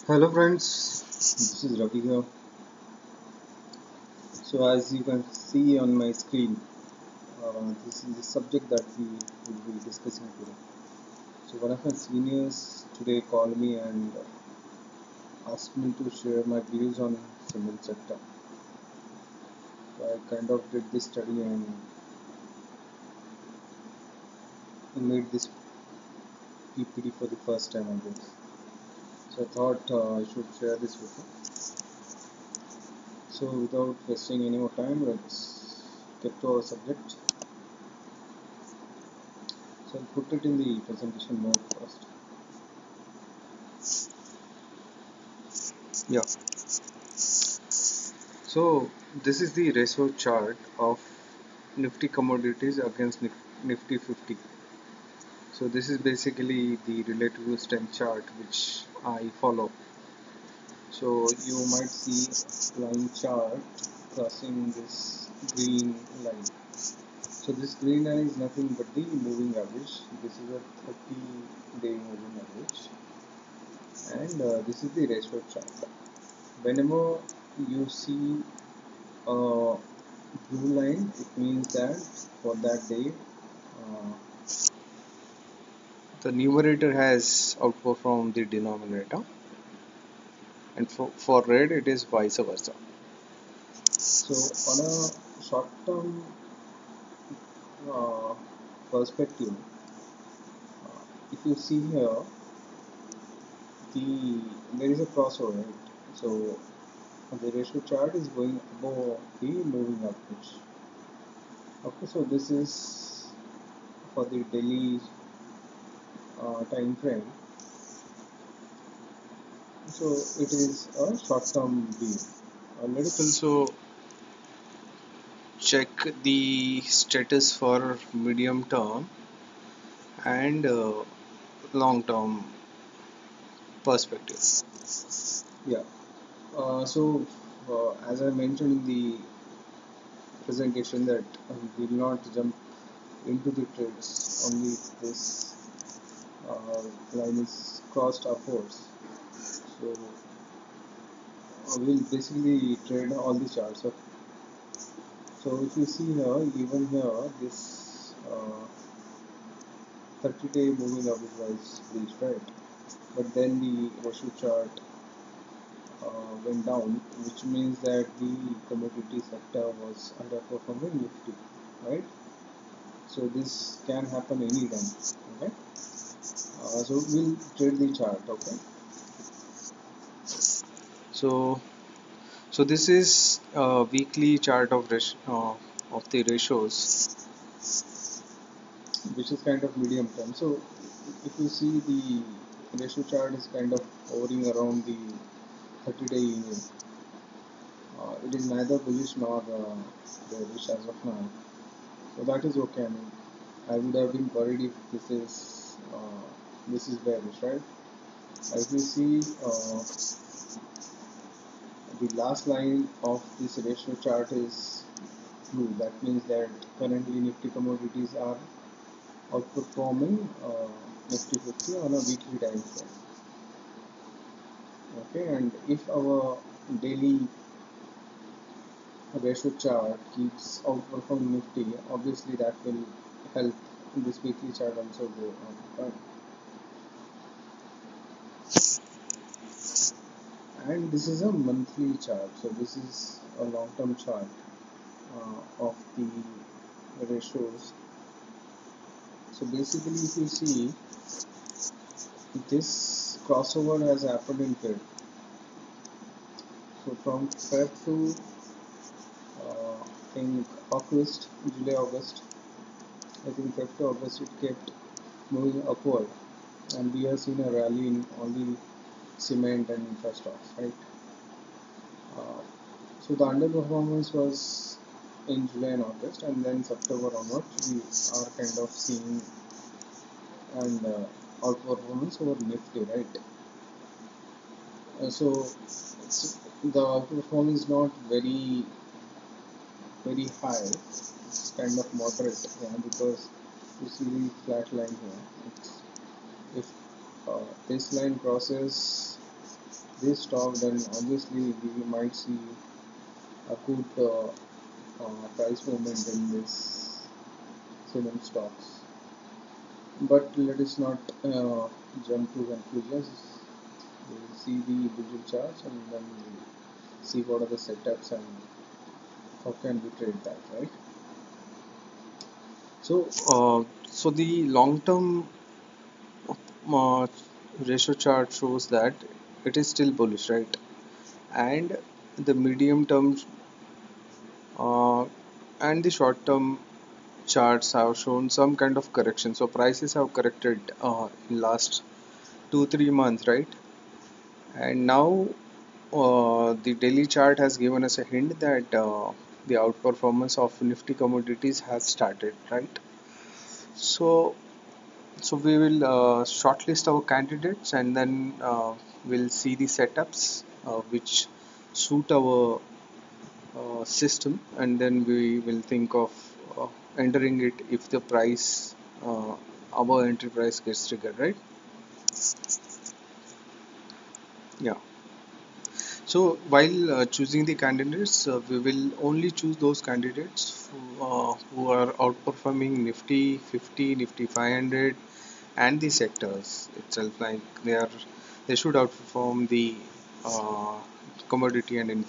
Hello friends, this is Ravi here. So as you can see on my screen, this is the subject that we will be discussing today. So one of my seniors today called me and asked me to share my views on cement sector. So I kind of did this study and made this PPT for the first time on this. So I thought I should share this with you. So without wasting any more time, let's get to our subject. So I'll put it in the presentation mode first. Yeah. So this is the ratio chart of Nifty commodities against Nifty 50. So this is basically the relative strength chart which I follow. So you might see line chart crossing this green line. So this green line is nothing but the moving average. This is a 30-day moving average, and this is the ratio chart. Whenever you see a blue line, it means that for that day the numerator has outperformed the denominator, and for red it is vice versa. So on a short term uh, perspective, if you see here, there is a crossover, right? So the ratio chart is going above the moving average. Okay, so this is for the daily time frame. So it is a short term view. Let us also check the status for medium term and long term perspective. Yeah. So as I mentioned in the presentation that we will not jump into the trades only if this line is crossed upwards. So we'll basically trade all the charts. Okay? So if you see here, even here, this 30-day moving average was reached, right? But then the ratio chart went down, which means that the commodity sector was underperforming Nifty, right? So this can happen anytime. Okay. So we'll trade the chart. Okay. So this is a weekly chart of the ratios, which is kind of medium term. So if you see the ratio chart is kind of hovering around the 30-day union. It is neither bullish nor bearish as of now. So that is okay. I mean, I would have been worried if this is bearish, right? As we see, the last line of this ratio chart is blue. That means that currently Nifty commodities are outperforming Nifty 50 on a weekly time frame. Okay, and if our daily ratio chart keeps outperforming Nifty, obviously that will help this weekly chart also go on. Right? And this is a monthly chart, so this is a long-term chart of the ratios. So basically, if you see, this crossover has happened in Feb. So from Feb to I think August, July, August, I think Feb to August it kept moving upward, and we have seen a rally in all the cement and infra stocks, right? Uh, so the underperformance was in July and August, and then September onwards we are kind of seeing an outperformance over Nifty, right? So the outperformance is not very high. It's kind of moderate, yeah, because you see the flat line here. If this line crosses this stock, then obviously we might see a good price movement in this cement stocks. But let us not jump to conclusions. We'll see the individual charts and then we'll see what are the setups and how can we trade that, right? So the long-term uh, ratio chart shows that it is still bullish, right? And the medium-term uh, and the short-term charts have shown some kind of correction. So prices have corrected in last 2-3 months, right? And now the daily chart has given us a hint that the outperformance of Nifty commodities has started, right? So, so we will shortlist our candidates and then we'll see the setups which suit our system, and then we will think of uh, entering it if the price, our entry price gets triggered, right? Yeah. So while choosing the candidates, we will only choose those candidates who are outperforming Nifty 50, Nifty 500, and the sectors itself. Like they should outperform the uh, commodity and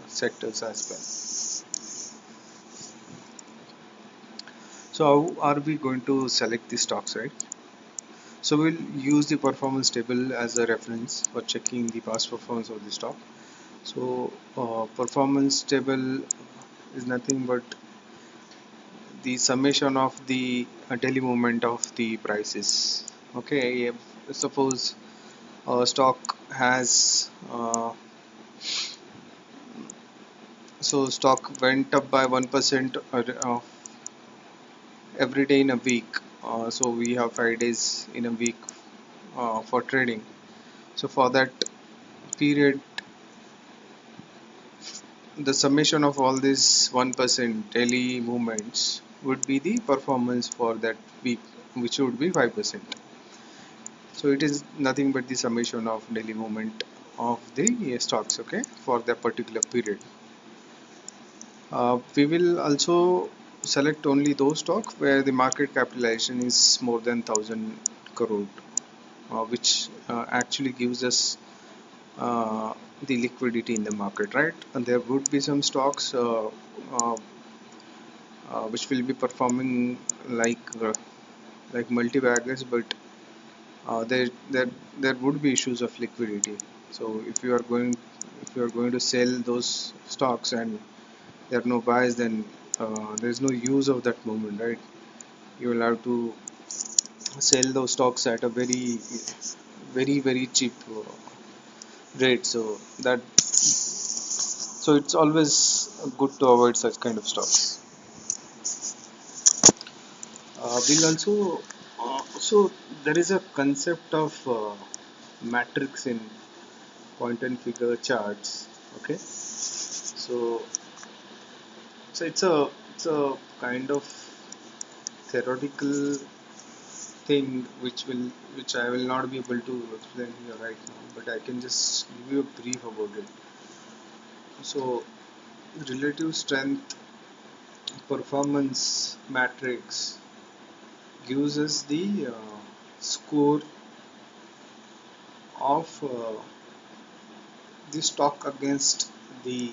sectors as well. So how are we going to select the stocks, right? So we'll use the performance table as a reference for checking the past performance of the stock. So performance table is nothing but the summation of the daily movement of the prices. Okay, if, suppose a stock has stock went up by 1% every day in a week. So we have 5 days in a week for trading. So for that period, the summation of all these 1% daily movements would be the performance for that week, which would be 5%. So it is nothing but the summation of daily movement of the stocks, okay, for that particular period. We will also select only those stocks where the market capitalization is more than 1,000 crore, which actually gives us uh, the liquidity in the market, right? And there would be some stocks uh, which will be performing like multi-baggers, but there there would be issues of liquidity. So if you are going to sell those stocks and there are no buyers, then there is no use of that moment, right? You will have to sell those stocks at a very cheap rate. So it's always good to avoid such kind of stocks. We'll also so there is a concept of matrix in point and figure charts. Okay, so it's a kind of theoretical thing which I will not be able to explain here right now, but I can just give you a brief about it. So relative strength performance matrix gives us the score of the stock against the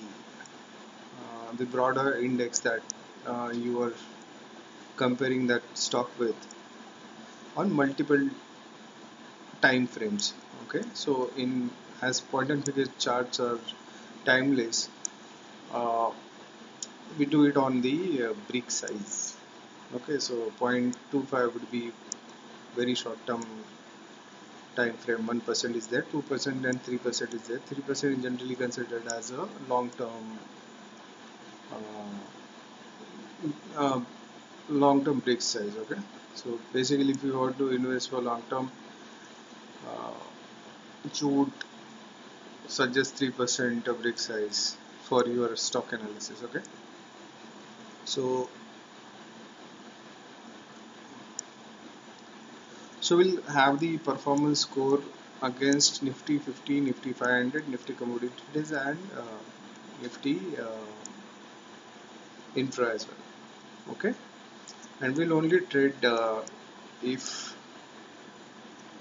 broader index that you are comparing that stock with on multiple time frames. Okay, so in as point and figure charts are timeless, uh, we do it on the brick size. Okay, so 0.25 would be very short term time frame. 1% is there, 2% and 3% is there. 3% is generally considered as a long term uh, long term brick size. Okay, so basically if you want to invest for long term, uh, you would suggest 3% of brick size for your stock analysis. Okay, so we'll have the performance score against Nifty 50, Nifty 500, Nifty commodities, and Nifty infra as well. Okay, and we'll only trade if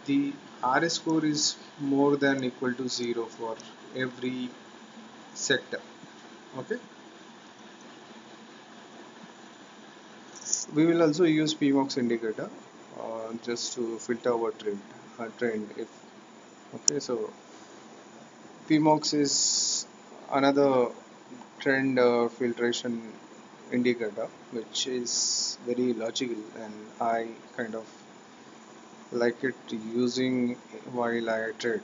the RS score is more than equal to 0 for every sector. Okay, we will also use PMOX indicator just to filter our trend. If okay, so PMOX is another trend filtration indicator, which is very logical, and I kind of like it using while I trade.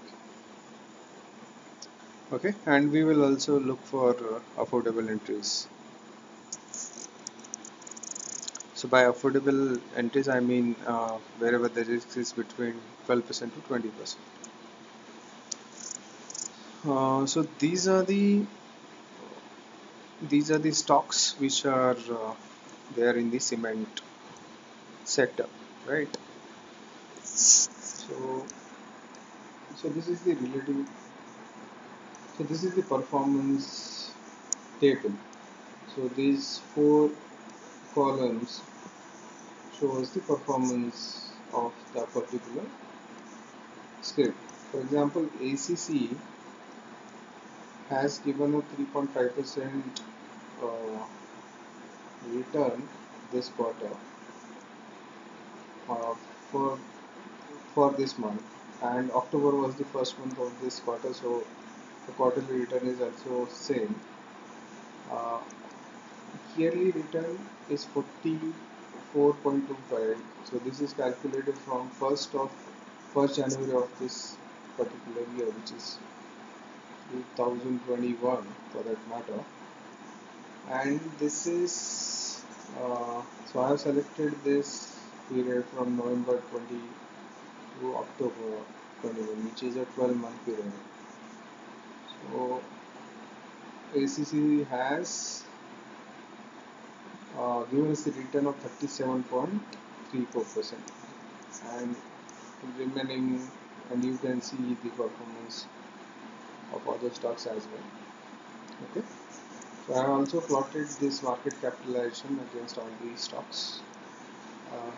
Okay, and we will also look for affordable entries. So by affordable entries, I mean wherever the risk is between 12% to 20%. So these are the stocks which are there in the cement sector, right? So so this is the relative. So this is the performance table. So these four columns shows the performance of the particular script. For example, ACC has given a 3.5% uh, return this quarter uh, for this month, and October was the first month of this quarter, so the quarterly return is also same. Uh, Yearly return is 44.25. So this is calculated from 1st January of this particular year, which is 2021 for that matter. And this is so I have selected this period from November 20 to October 21, which is a 12-month period. So ACC has given us the return of 37.34%, and remaining, and you can see the performance of other stocks as well. Okay, so I have also plotted this market capitalization against all these stocks.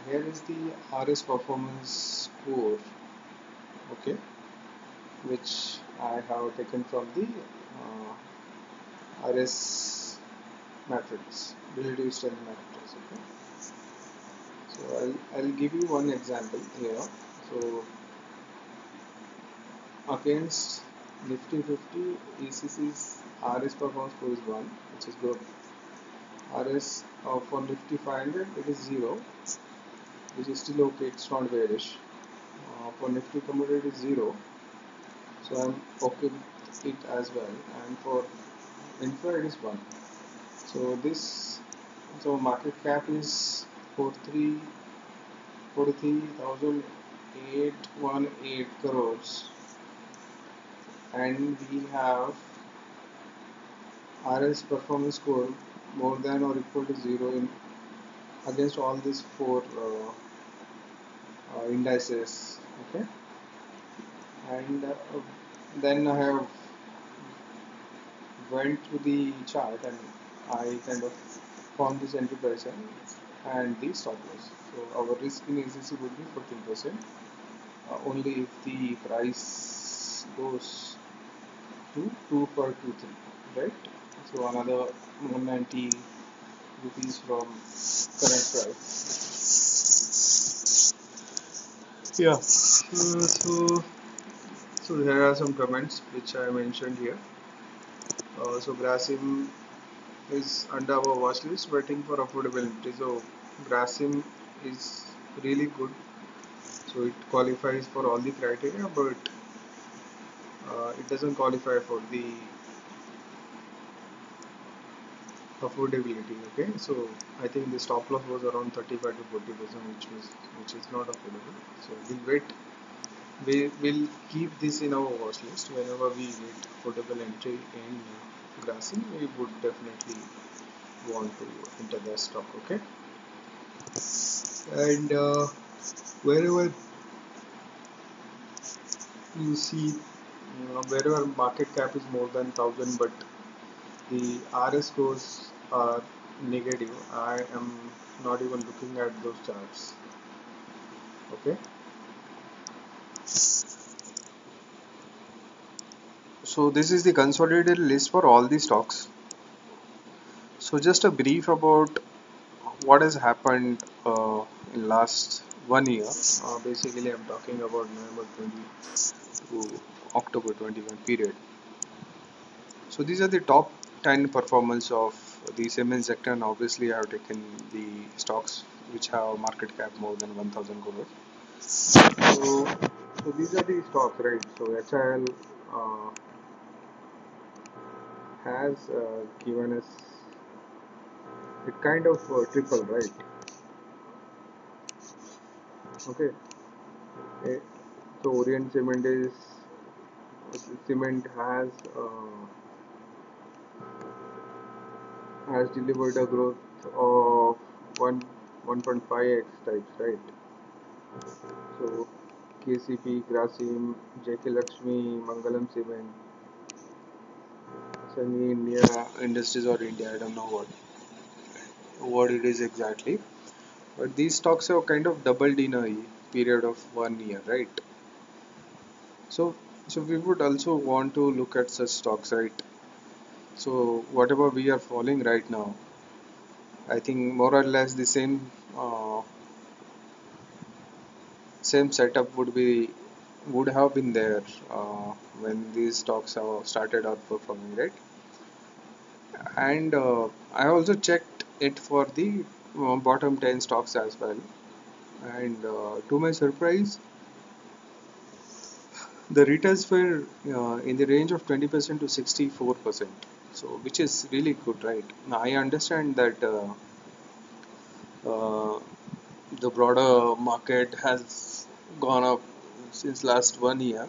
Here is the RS performance score, okay, which I have taken from the RS matrix, relative strength matrix. Okay, so I'll give you one example here. So against Nifty 50, ECC's RS performance score is 1, which is good. RS for Nifty 500, it is 0, which is still okay, it's not bearish. For Nifty commodity, it is 0, so I'm okay with it as well. And for infra, it is 1. So market cap is 43,818 crores, and we have RS performance score more than or equal to 0 in against all these four indices. Okay, and then I have went to the chart, and I kind of found this entry price and the stop loss. So our risk in ACC would be 14%, only if the price goes to 2 per 23, right? So another 190 rupees from current price. Yeah. So there are some comments which I mentioned here. So Grasim is under our watch list, waiting for affordability. So Grasim is really good. So it qualifies for all the criteria, but it doesn't qualify for the affordability. Okay, so I think the stop loss was around 35 to 40%, which is not affordable. So we'll wait. We will keep this in our watch list. Whenever we get affordable entry in Grasim, we would definitely want to enter the stock. Okay, and wherever you see wherever market cap is more than 1000 but the RS scores are negative, I am not even looking at those charts. Okay, so this is the consolidated list for all the stocks. So just a brief about what has happened in last 1 year. Basically, I'm talking about November 20 to October 21 period. So these are the top 10 performance of the cement sector, and obviously I have taken the stocks which have market cap more than 1000 crores. So these are the stocks, right? So HIL has given us it kind of triple, right? Okay. Eh, So Orient Cement has delivered a growth of 1 1.5x types, right? So KCP, Grasim, JK Lakshmi, Mangalam Cement, Sunny India Industries or India, I don't know what it is exactly. But these stocks have kind of doubled in a period of 1 year, right? So so we would also want to look at such stocks, right? So whatever we are following right now, I think more or less the same setup would have been there when these stocks have started outperforming, right? And I also checked it for the bottom 10 stocks as well. And to my surprise, the returns were in the range of 20% to 64%. So, which is really good, right? Now, I understand that uh, the broader market has gone up since last 1 year,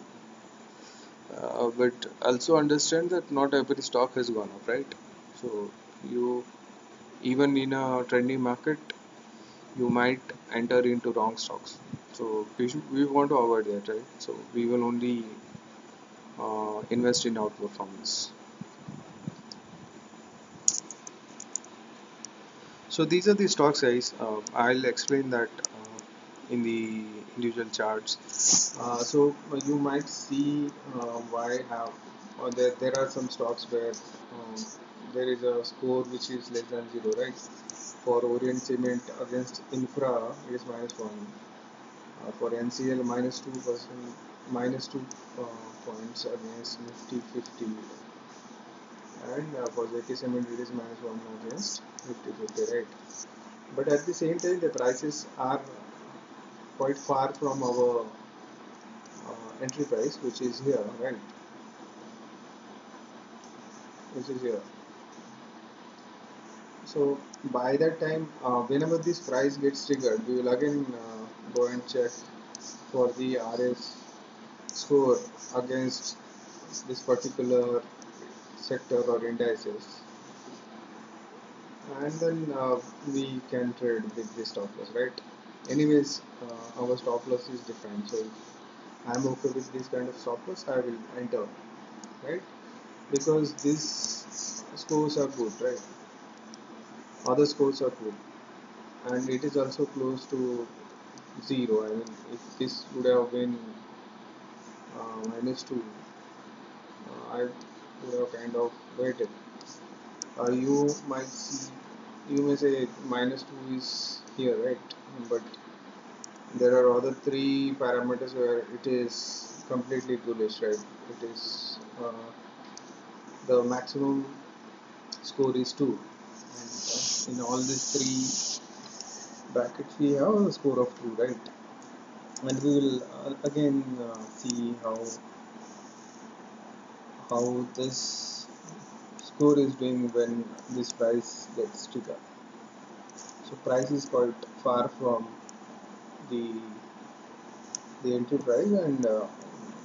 but also understand that not every stock has gone up, right? So, you even in a trending market, you might enter into wrong stocks. So we want to avoid that, right? So we will only invest in outperformance. So these are the stocks, guys. I'll explain that in the individual charts. So you might see why have or there are some stocks where there is a score which is less than zero, right? For Orient Cement against Infra, it is -1. For NCL, -2%, -2 points against Nifty 50, and for JK Cement, it is -1 against Nifty 50, right? But at the same time, the prices are quite far from our entry price, which is here, right? Which is here. So by that time, whenever this price gets triggered, we will again go and check for the RS score against this particular sector or indices, and then we can trade with the stop loss, right? Anyways, our stop loss is defined, so if I'm okay with this kind of stop loss, I will enter, right? Because these scores are good, right? Other scores are good, and it is also close to zero. I mean, if this would have been -2, I would have kind of waited. You might see, you may say -2 is here, right? But there are other three parameters where it is completely bullish, right? It is the maximum score is 2, and in all these three brackets we have a score of 2, right? And we will again see how this score is doing when this price gets triggered. So price is quite far from the the entry price, and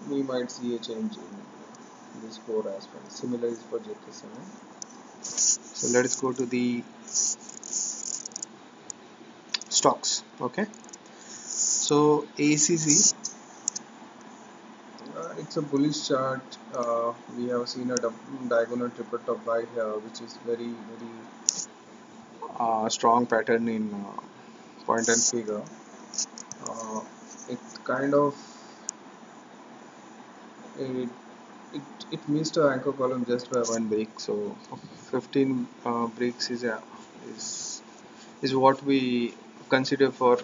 we might see a change in the score as well. Similar is for JK Cement. So let's go to the stocks. Okay. So ACC, it's a bullish chart. We have seen a diagonal triple top buy here, which is very strong pattern in point and figure. Uh, it kind of it, it missed a anchor column just by one break. So 15 breaks is is what we consider for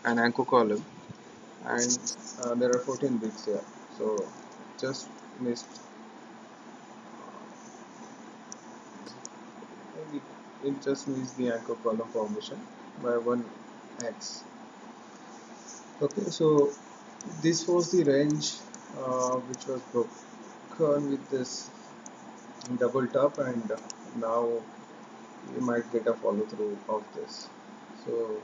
an anchor column, and there are 14 breaks here. So just missed. It, it just missed the anchor column formation by one x. Okay, so this was the range which was broken with this double top, and now you might get a follow through of this. So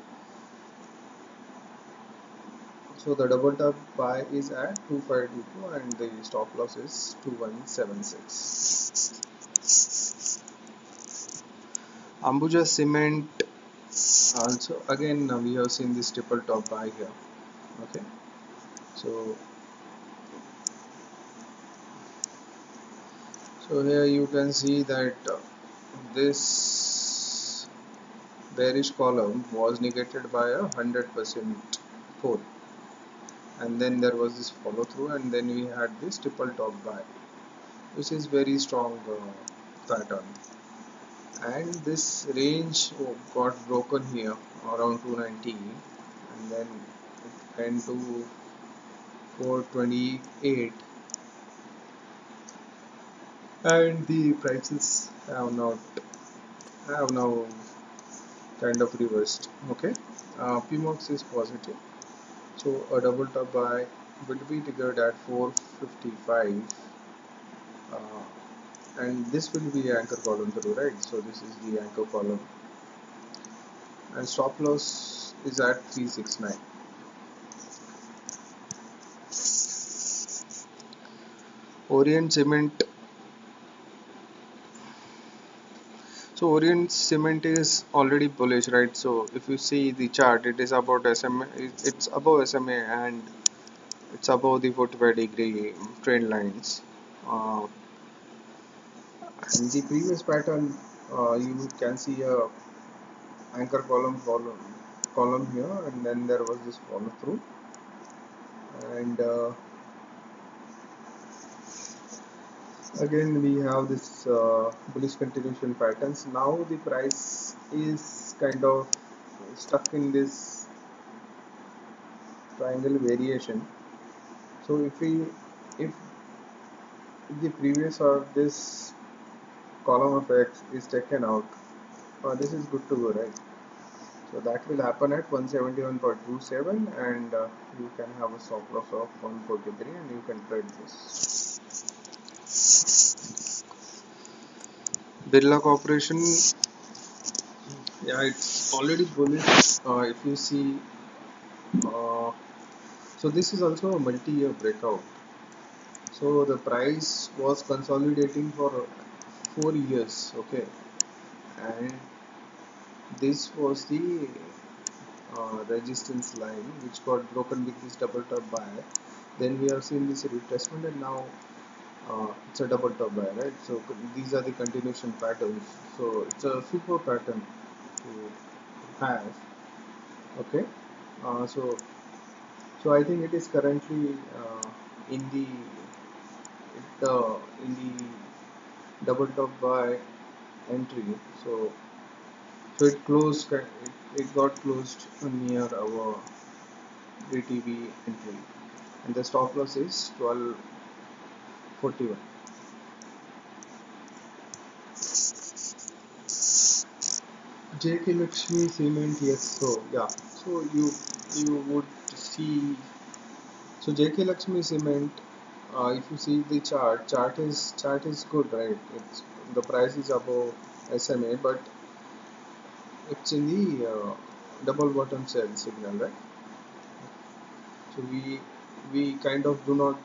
the double top buy is at 2522 and the stop loss is 2176. Ambuja Cement also, again we have seen this triple top buy here. Okay, so here you can see that this bearish column was negated by 100% fall, and then there was this follow through, and then we had this triple top buy, which is very strong pattern, and this range got broken here around 290, and then it went to 428, and the prices have now kind of reversed. Okay, PMOX is positive, so a double top buy will be triggered at 455, and this will be anchor column through, right? So this is the anchor column, and stop loss is at 369. Orient Cement. So Orient Cement is already bullish, right? So if you see the chart, it is about SMA, it's above SMA, and it's above the 45-degree trend lines. And the previous pattern, you can see a anchor column here, and then there was this follow through, and again we have this bullish continuation patterns. Now the price is kind of stuck in this triangle variation. So if the previous or this column of X is taken out, this is good to go, right? So that will happen at 171.27, and you can have a stop loss of 143, and you can trade this. Birla Corporation, yeah, it's already bullish. If you see, uh, so this is also a multi-year breakout. So the price was consolidating for 4 years, okay, and this was the resistance line which got broken with this double top buy. Then we have seen this retracement, and now it's a double top buy, right? So these are the continuation patterns. So it's a super pattern to have. Okay, so I think it is currently in the in the double top buy entry. So it closed. It got closed near our BTB entry, and the stop loss is 1241. JK Lakshmi Cement, yes. So yeah, so you would see. So JK Lakshmi Cement, if you see the chart is good, right? It's the price is above SMA, but it's in the double bottom sell signal, right? So we kind of do not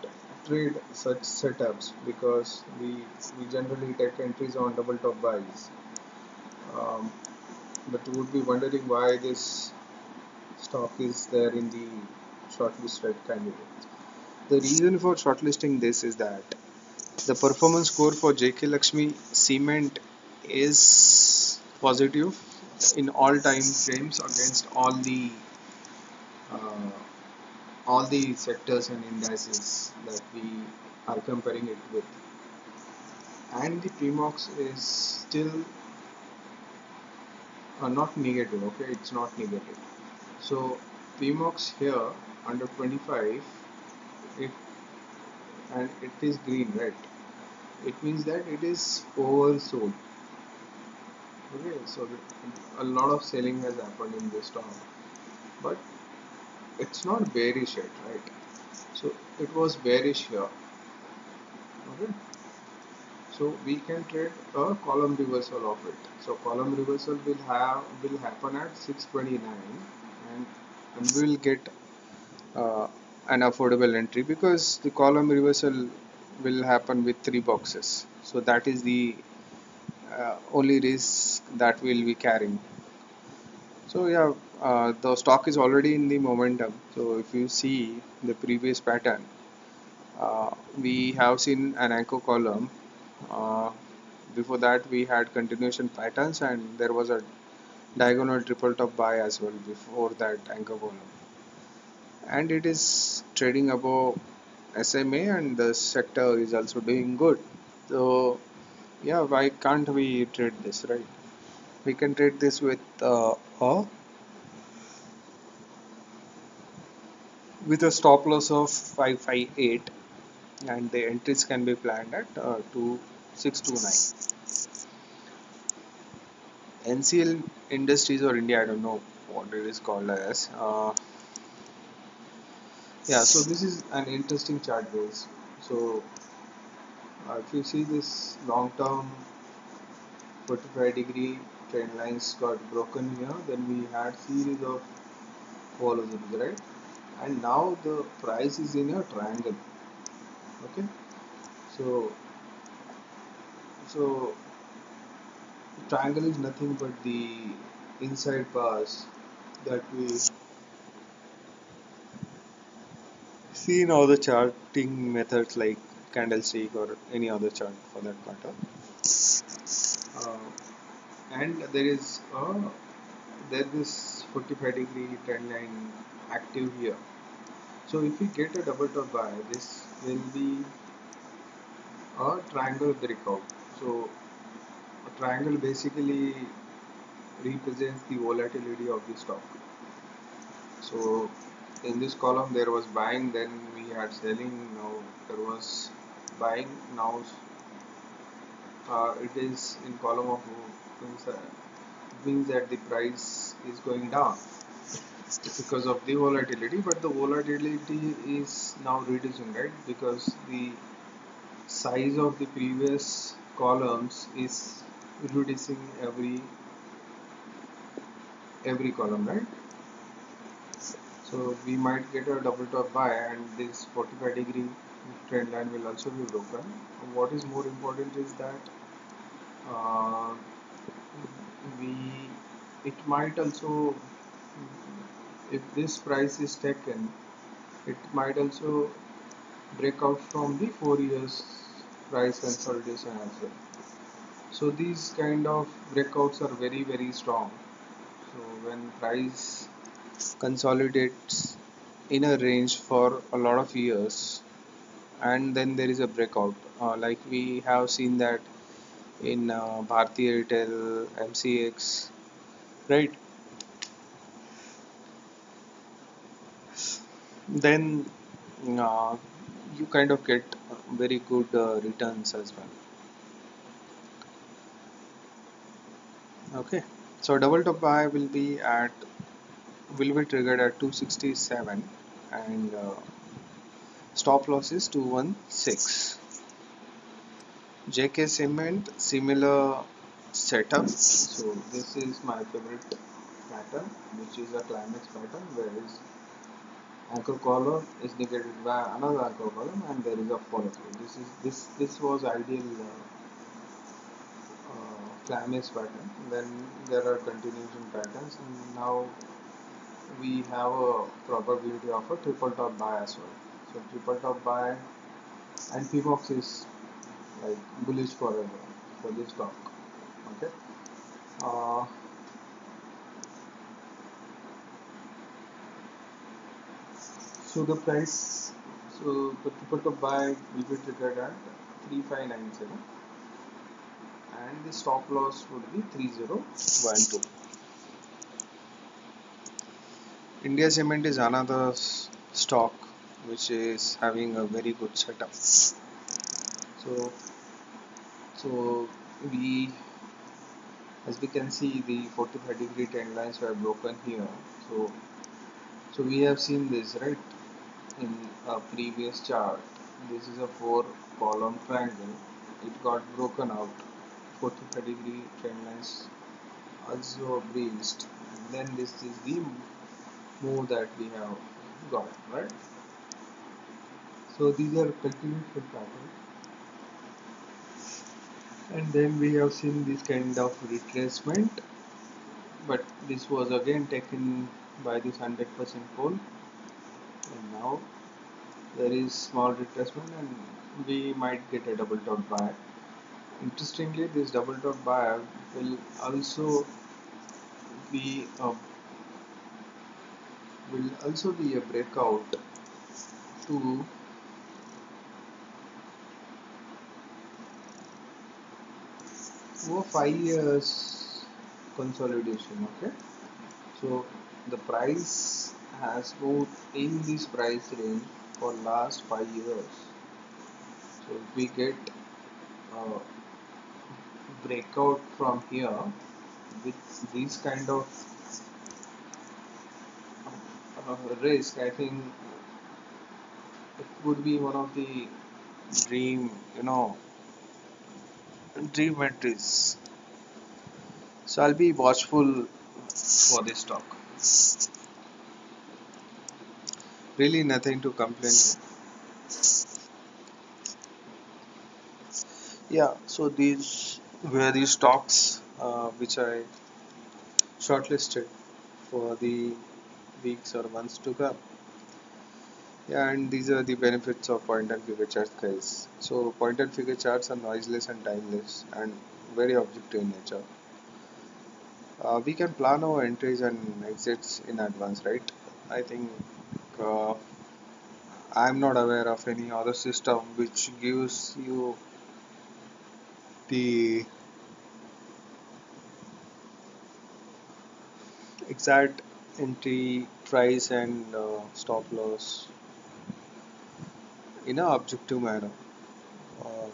trade such setups because we generally take entries on double top buys. Um, but you would be wondering why this stock is there in the shortlisted candidate. The reason for shortlisting this is that the performance score for JK Lakshmi Cement is positive in all time frames against uh, all the sectors and indices that we are comparing it with, and the PMOX is still not negative. Okay, it's not negative. So PMOX here under 25, it and it is green, right? It means that it is oversold. Okay, so a lot of selling has happened in this stock, but it's not bearish yet, right? So it was bearish here. Okay, so we can trade a column reversal of it. So column reversal will happen at 629, and we will get uh, an affordable entry because the column reversal will happen with three boxes. So that is the only risk that we'll be carrying. So yeah, the stock is already in the momentum. So if you see the previous pattern, we have seen an anchor column. Uh, Before that, we had continuation patterns, and there was a diagonal triple top buy as well before that anchor column. And it is trading above SMA, and the sector is also doing good. So yeah, why can't we trade this, right? We can trade this with a stop loss of 558, and the entries can be planned at 2629. NCL Industries or India, I don't know what it is called as. Yeah, so this is an interesting chart base. So if you see this long term 45-degree trend lines got broken here, then we had series of velocities, right? And now the price is in a triangle. Okay, so so triangle is nothing but the inside bars that we see in other charting methods like candlestick or any other chart for that matter. Uh, and there is 45-degree trend line active here. So if we get a double top buy, this will be a triangle breakout. So a triangle basically represents the volatility of the stock. So in this column there was buying, then we had selling, now there was buying, now it is in column of means that the price is going down because of the volatility, but the volatility is now reducing, right? Because the size of the previous columns is reducing every column, right? So we might get a double top buy, and this 45-degree trend line will also be broken. What is more important is that uh, we it might also, if this price is taken, it might also break out from the 4 years price consolidation as well. So these kind of breakouts are very strong. So when price consolidates in a range for a lot of years, and then there is a breakout, like we have seen that in Bharti Airtel, MCX, right? Then uh, you kind of get very good returns as well. Okay, so double top buy will be triggered at 267, and stop loss is 216. JK Cement, similar setup. So this is my favorite pattern, which is a climax pattern, where is anchor column is negated by another anchor column, and there is a follow through. This was ideal climax pattern. Then there are continuation patterns, and now we have a probability of a triple top buy as well. So triple top buy, and PMOX is like bullish forever for this stock. Okay. Uh, so the price, so the triple top buy will be triggered at 3597, and the stop loss would be 3012. India Cement is another stock which is having a very good setup. So we, as we can see, the 45-degree trend lines were broken here. So we have seen this right in a previous chart. This is a four-column triangle. It got broken out. 45-degree trend lines also breached, and then this is the move that we have got, right? So these are continuation patterns, and then we have seen this kind of retracement, but this was again taken by this 100% pole, and now there is small retracement, and we might get a double top buy. Interestingly, this double top buy will also be a breakout to over 5 years consolidation. Okay, so the price has moved in this price range for last 5 years. So if we get a breakout from here with this kind of risk, I think it would be one of the dream, dream entries. So I'll be watchful for this stock. Really nothing to complain. Yeah, so these were the stocks which I shortlisted for the weeks or months to come. Yeah, and these are the benefits of point and figure charts, guys. So point and figure charts are noiseless and timeless and very objective in nature. We can plan our entries and exits in advance, right? I think uh, I'm not aware of any other system which gives you the exact entry price and stop loss in a objective manner. Uh,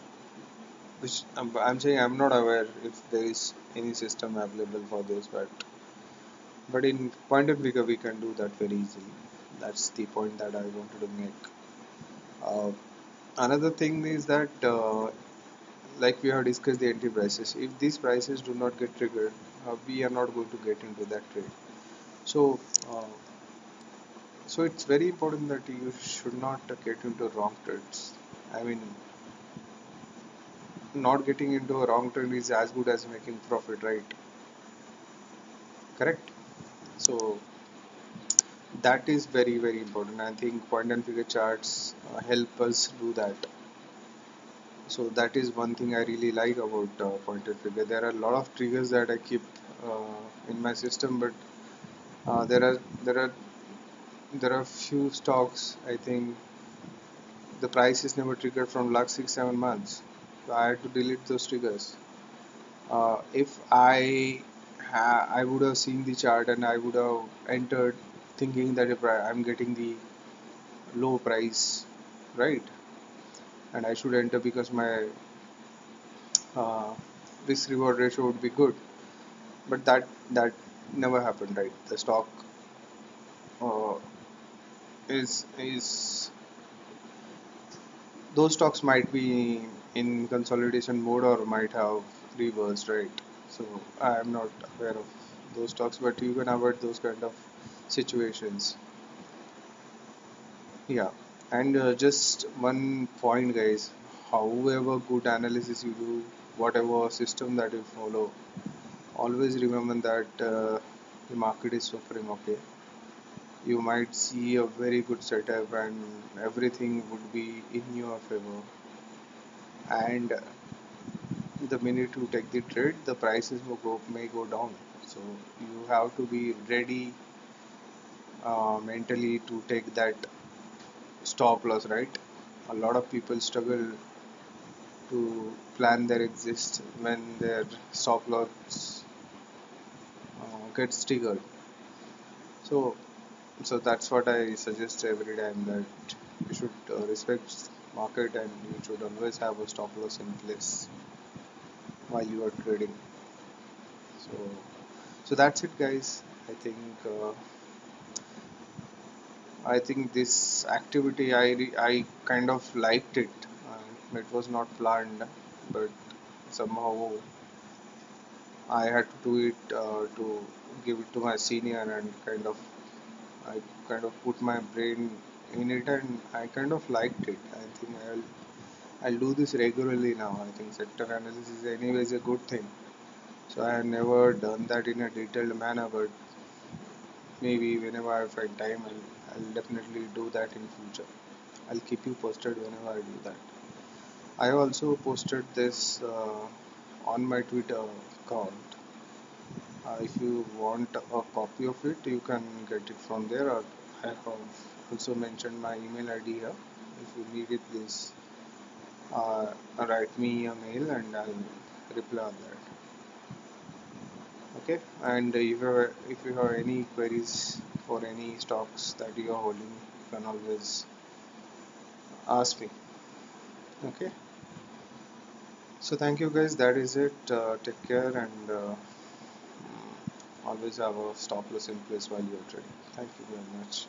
which I'm saying I'm not aware if there is any system available for this, but in point and figure we can do that very easily. That's the point that I wanted to make. Uh, Another thing is that like we have discussed the entry prices. If these prices do not get triggered, we are not going to get into that trade. So, uh, so it's very important that you should not get into wrong trades. I mean, not getting into a wrong trade is as good as making profit, right? Correct. So that is very very important. I think point and figure charts help us do that. So that is one thing I really like about point and figure. There are a lot of triggers that I keep in my system, but uh, there are there are there are few stocks. I think the price is never triggered from last 6 7 months. So I had to delete those triggers. If I would have seen the chart and I would have entered thinking that if I'm getting the low price, right, and I should enter because my uh, risk reward ratio would be good, but that never happened, right? The stock uh, is those stocks might be in consolidation mode or might have reversed, right? So I am not aware of those stocks, but you can avoid those kind of situations. Yeah, and just one point, guys. However good analysis you do, whatever system that you follow, always remember that the market is suffering. Okay, you might see a very good setup and everything would be in your favor, and the minute you take the trade, the prices may go down. So you have to be ready mentally to take that stop loss, right? A lot of people struggle to plan their exist when their stop loss gets triggered. So, so that's what I suggest every time, that you should respect market and you should always have a stop loss in place while you are trading. So, so that's it, guys. I think I think this activity I kind of liked it. It was not planned, but somehow I had to do it to give it to my senior, and I kind of put my brain in it, and I kind of liked it. I think I'll do this regularly now. I think sector analysis is anyways a good thing. So I have never done that in a detailed manner, but maybe whenever I find time, I'll definitely do that in future. I'll keep you posted whenever I do that. I also posted this on my Twitter account. If you want a copy of it, you can get it from there. Or I have also mentioned my email ID here. If you need it, please write me a mail and I'll reply on that. Okay. And if you have any queries for any stocks that you are holding, you can always ask me. Okay. So thank you, guys. That is it. Take care, and always have a stop loss in place while you're trading. Thank you very much.